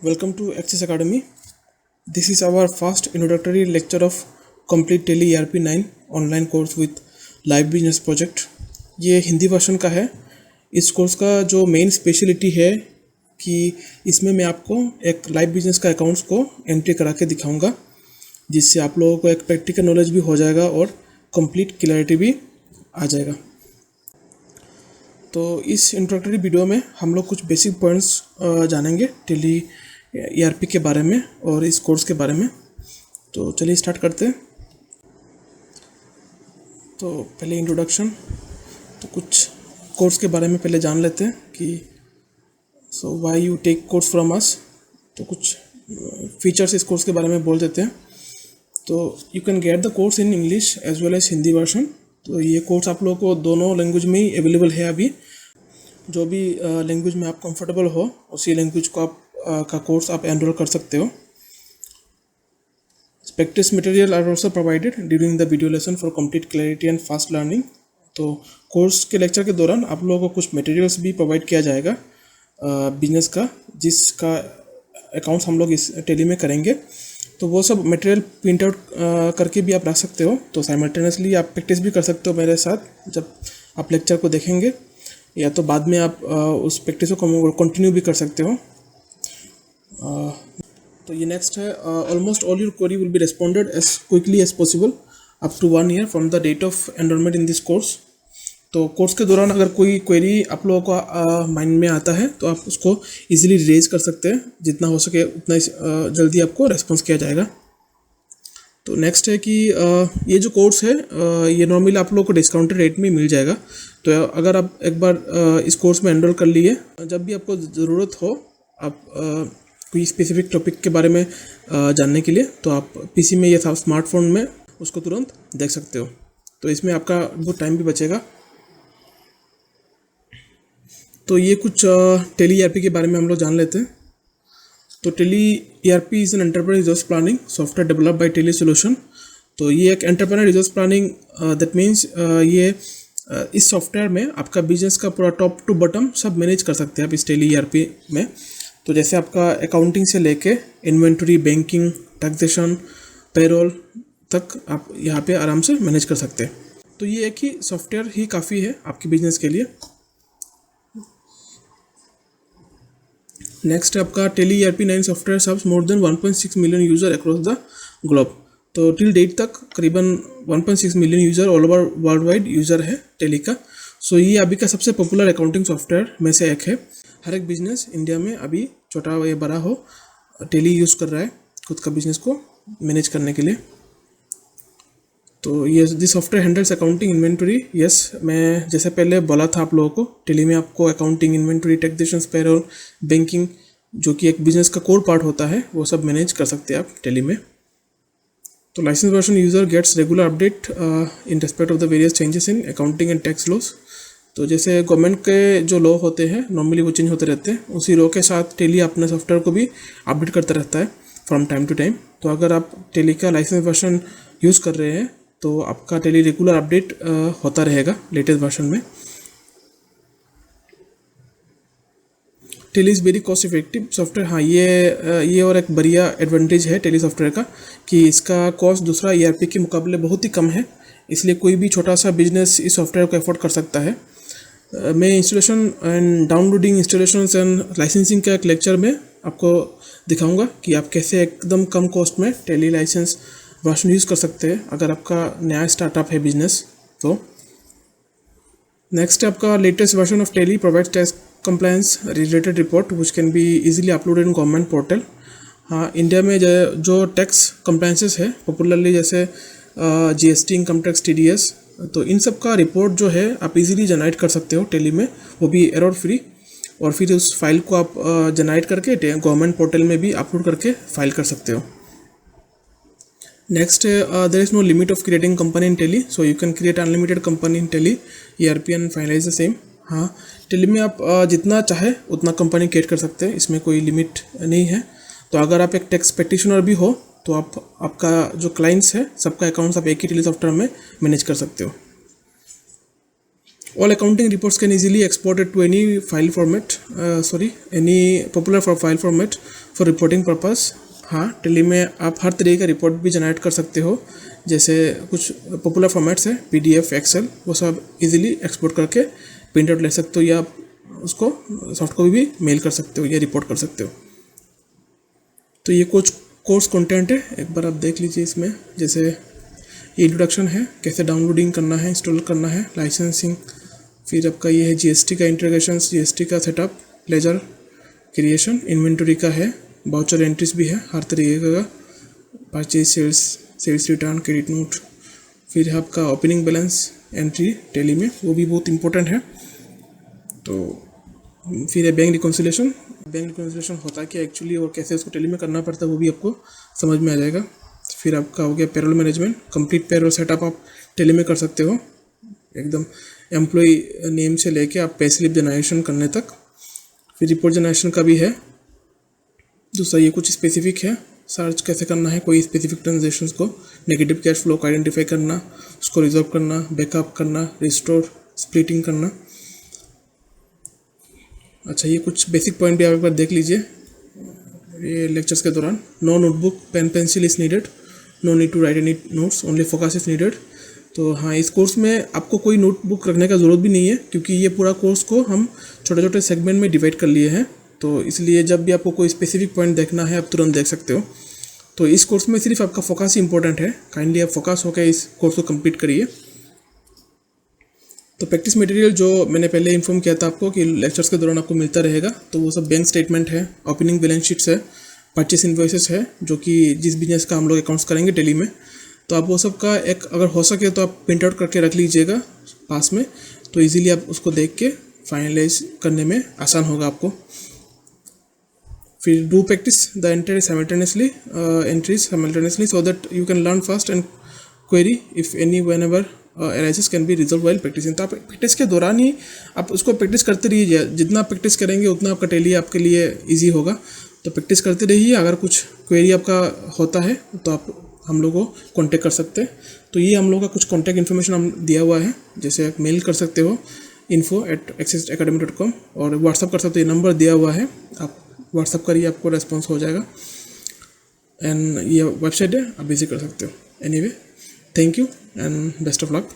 Welcome to Access Academy. This is our first introductory lecture of Complete Tele ERP 9 online course with Live Business Project. ये Hindi version का है। इस course का जो main speciality है कि इसमें मैं आपको एक लाइव बिजनेस का अकाउंट्स को एंट्री करा के दिखाऊंगा, जिससे आप लोगों को एक प्रैक्टिकल नॉलेज भी हो जाएगा और कंप्लीट क्लैरिटी भी आ जाएगा। तो इस इंट्रोडक्टरी वीडियो में हम लोग कुछ बेसिक पॉइंट्स जानेंगे टेली ERP के बारे में और इस कोर्स के बारे में। तो चलिए स्टार्ट करते हैं। तो पहले इंट्रोडक्शन, तो कुछ कोर्स के बारे में पहले जान लेते हैं कि so why you take course from us. तो कुछ फीचर्स इस कोर्स के बारे में बोल देते हैं। तो you can get the course in English as well as Hindi version. तो ये कोर्स आप लोगों को दोनों लैंग्वेज में ही अवेलेबल है। अभी जो भी लैंग्वेज में आप कंफर्टेबल हो उसी लैंग्वेज को आप का कोर्स आप एनरोल कर सकते हो। Practice material are also provided during the video lesson for complete clarity and fast learning. तो कोर्स के लेक्चर के दौरान आप लोगों को कुछ मटेरियल्स भी प्रोवाइड किया जाएगा बिजनेस का, जिसका अकाउंट्स हम लोग इस टेली में करेंगे। तो वो सब मटेरियल प्रिंट आउट करके भी आप रख सकते हो। तो साइमल्टेनियसली आप प्रैक्टिस भी कर सकते हो मेरे साथ जब आप लेक्चर को देखेंगे, या तो बाद में आप उस प्रैक्टिस को कंटिन्यू भी कर सकते हो। तो ये नेक्स्ट है, almost all your query will be responded as quickly as possible up to 1 year from the date of enrolment in this course. तो कोर्स के दौरान अगर कोई क्वेरी आप लोगों का माइंड में आता है तो आप उसको इजीली रेज कर सकते हैं। जितना हो सके उतना जल्दी आपको रेस्पॉन्स किया जाएगा। तो नेक्स्ट है कि ये जो कोर्स है ये नॉर्मली आप लोगों को डिस्काउंटेड रेट में मिल जाएगा। तो अगर आप एक बार इस कोर्स में एनरोल कर लिए, जब भी आपको ज़रूरत हो आप कोई स्पेसिफिक टॉपिक के बारे में जानने के लिए, तो आप पीसी में या स्मार्टफोन में उसको तुरंत देख सकते हो। तो इसमें आपका बहुत टाइम भी बचेगा। तो ये कुछ टेली ERP के बारे में हम लोग जान लेते हैं। तो Tally ERP is an enterprise resource planning software developed by Tally solution. तो ये एक entrepreneur resource planning that means ये इस सॉफ्टवेयर में आपका बिजनेस का पूरा टॉप टू बॉटम सब मैनेज कर सकते हैं आप इस टेली ERP में। तो जैसे आपका अकाउंटिंग से लेके इन्वेंटरी, बैंकिंग, टैक्सेशन, पेरोल तक आप यहाँ पे आराम से मैनेज कर सकते हैं। तो ये एक ही सॉफ्टवेयर ही काफ़ी है आपके बिजनेस के लिए। नेक्स्ट आपका Tally ERP 9 software serves more than 1.6 million user across the globe. तो टिल डेट तक करीबन 1.6 million user all over world wide user है टेली का। सो ये अभी का सबसे पॉपुलर अकाउंटिंग सॉफ्टवेयर में से एक है। हर एक बिजनेस इंडिया में अभी छोटा या बड़ा हो टेली यूज़ कर रहा है खुद का बिजनेस को मैनेज करने के लिए। तो ये this software handles accounting, inventory. Yes, मैं जैसे पहले बोला था आप लोगों को, टेली में आपको accounting, inventory, taxation, payroll, banking, जो कि एक बिजनेस का कोर पार्ट होता है, वो सब मैनेज कर सकते हैं आप टेली में। तो licence version user gets regular update in respect of the various changes in accounting and tax laws. तो जैसे गवर्नमेंट के जो लॉ होते हैं नॉर्मली वो चेंज होते रहते हैं, उसी लॉ के साथ टेली अपने सॉफ्टवेयर को भी अपडेट करता रहता है फ्रॉम टाइम टू टाइम। तो अगर आप टेली का लाइसेंस वर्जन यूज़ कर रहे हैं तो आपका टेली रेगुलर अपडेट होता रहेगा लेटेस्ट वर्जन में। Tally is very cost effective software. हाँ, ये और एक बढ़िया एडवांटेज है टेली सॉफ्टवेयर का कि इसका कॉस्ट दूसरा ERP के मुकाबले बहुत ही कम है। इसलिए कोई भी छोटा सा बिजनेस इस सॉफ्टवेयर को अफोर्ड कर सकता है। मैं installation and downloading, installation and licensing का एक लेक्चर में आपको दिखाऊंगा कि आप कैसे एकदम कम कॉस्ट में टेली लाइसेंस वर्जन यूज़ कर सकते हैं अगर आपका नया स्टार्टअप है बिजनेस। तो नेक्स्ट आपका latest version of Tally provides tax compliance related report which can be easily uploaded in government portal. हाँ, इंडिया में जो टैक्स कंप्लायंसेस है पॉपुलरली, जैसे GST, इनकम टैक्स, TDS, तो इन सब का रिपोर्ट जो है आप इजीली जनरेट कर सकते हो टेली में, वो भी एरर फ्री। और फिर उस फाइल को आप जनरेट करके गवर्नमेंट पोर्टल में भी अपलोड करके फाइल कर सकते हो। नेक्स्ट है, there is no limit of creating company in Tally, so you can create unlimited company in Tally ERP and finalize the same. हाँ, टेली में आप जितना चाहे उतना कंपनी क्रिएट कर सकते हैं, इसमें कोई लिमिट नहीं है। तो अगर आप एक टैक्स प्रैक्टिशनर भी हो तो आपका जो क्लाइंट्स है सबका अकाउंट्स आप एक ही टेली सॉफ्टवेयर में मैनेज कर सकते हो। All accounting reports can easily exported to any file format, any popular for file format for reporting purpose. हाँ, टेली में आप हर तरीके का रिपोर्ट भी जनरेट कर सकते हो, जैसे कुछ पॉपुलर फॉर्मेट्स है PDF, एक्सेल, वो सब इजीली एक्सपोर्ट करके प्रिंट आउट ले सकते हो या आप उसको सॉफ्ट कॉपी भी मेल कर सकते हो या रिपोर्ट कर सकते हो। तो ये कुछ कोर्स कंटेंट है, एक बार आप देख लीजिए। इसमें जैसे ये इंट्रोडक्शन है, कैसे डाउनलोडिंग करना है, इंस्टॉल करना है, लाइसेंसिंग, फिर आपका ये है GST का इंटीग्रेशन, GST का सेटअप, लेजर क्रिएशन, इन्वेंटरी का है, वाउचर एंट्रीज भी है हर तरीके का, purchase, sales return, credit note, फिर है आपका ओपनिंग बैलेंस एंट्री टेली में, वो भी बहुत इंपॉर्टेंट है। तो फिर है बैंक रिकॉन्सिलेशन होता क्या एक्चुअली और कैसे उसको टेली में करना पड़ता है, वो भी आपको समझ में आ जाएगा। फिर आपका हो गया payroll management, complete payroll setup आप टेली में कर सकते हो, एकदम एम्प्लॉय नेम से लेके आप पे स्लिप जनरेशन करने तक। फिर रिपोर्ट जनरेशन का भी है। दूसरा ये कुछ स्पेसिफिक है, सर्च कैसे करना है कोई स्पेसिफिक ट्रांजेक्शन्स को, नेगेटिव कैश फ्लो को आइडेंटिफाई करना, उसको रिजॉल्व करना, बैकअप करना, रिस्टोर, स्प्लिटिंग करना। अच्छा, ये कुछ बेसिक पॉइंट भी आप एक बार देख लीजिए ये लेक्चर्स के दौरान। No notebook, pen pencil is needed, no need to write any notes, only focus is needed. तो हाँ, इस कोर्स में आपको कोई नोटबुक रखने का ज़रूरत भी नहीं है, क्योंकि ये पूरा कोर्स को हम छोटे छोटे सेगमेंट में डिवाइड कर लिए हैं। तो इसलिए जब भी आपको कोई स्पेसिफिक पॉइंट देखना है आप तुरंत देख सकते हो। तो इस कोर्स में सिर्फ आपका फोकस ही इंपॉर्टेंट है, काइंडली आप फोकस होकर इस कोर्स को कंप्लीट करिए। तो प्रैक्टिस मटेरियल जो मैंने पहले इन्फॉर्म किया था आपको कि लेक्चर्स के दौरान आपको मिलता रहेगा, तो वो सब बैंक स्टेटमेंट है, ओपनिंग बैलेंस शीट्स है, परचेस इन्वॉइसेस है, जो कि जिस बिजनेस का हम लोग अकाउंट्स करेंगे टेली में, तो आप वो सब का एक अगर हो सके तो आप प्रिंट आउट करके रख लीजिएगा पास में, तो इजीली आप उसको देख के फाइनलाइज करने में आसान होगा आपको। फिर do practice the entries simultaneously so that you can learn fast and query if any whenever arises can be resolve while practicing. तो आप प्रैक्टिस के दौरान ही आप उसको प्रैक्टिस करते रहिए, जितना प्रैक्टिस करेंगे उतना आपका टेली आपके लिए ईजी होगा। तो प्रैक्टिस करते रहिए, अगर कुछ क्वेरी आपका होता है तो आप हम लोग को कॉन्टेक्ट कर सकते हैं। तो ये हम लोग का कुछ कॉन्टैक्ट इन्फॉर्मेशन हम दिया हुआ है, जैसे आप मेल कर सकते हो info@accessacademy.com, और व्हाट्सअप कर सकते हो, ये नंबर दिया हुआ है, आप व्हाट्सअप करिए, आपको रेस्पॉन्स हो जाएगा। एंड ये वेबसाइट है, आप विजिट कर सकते हो। Anyway, thank you and best of luck.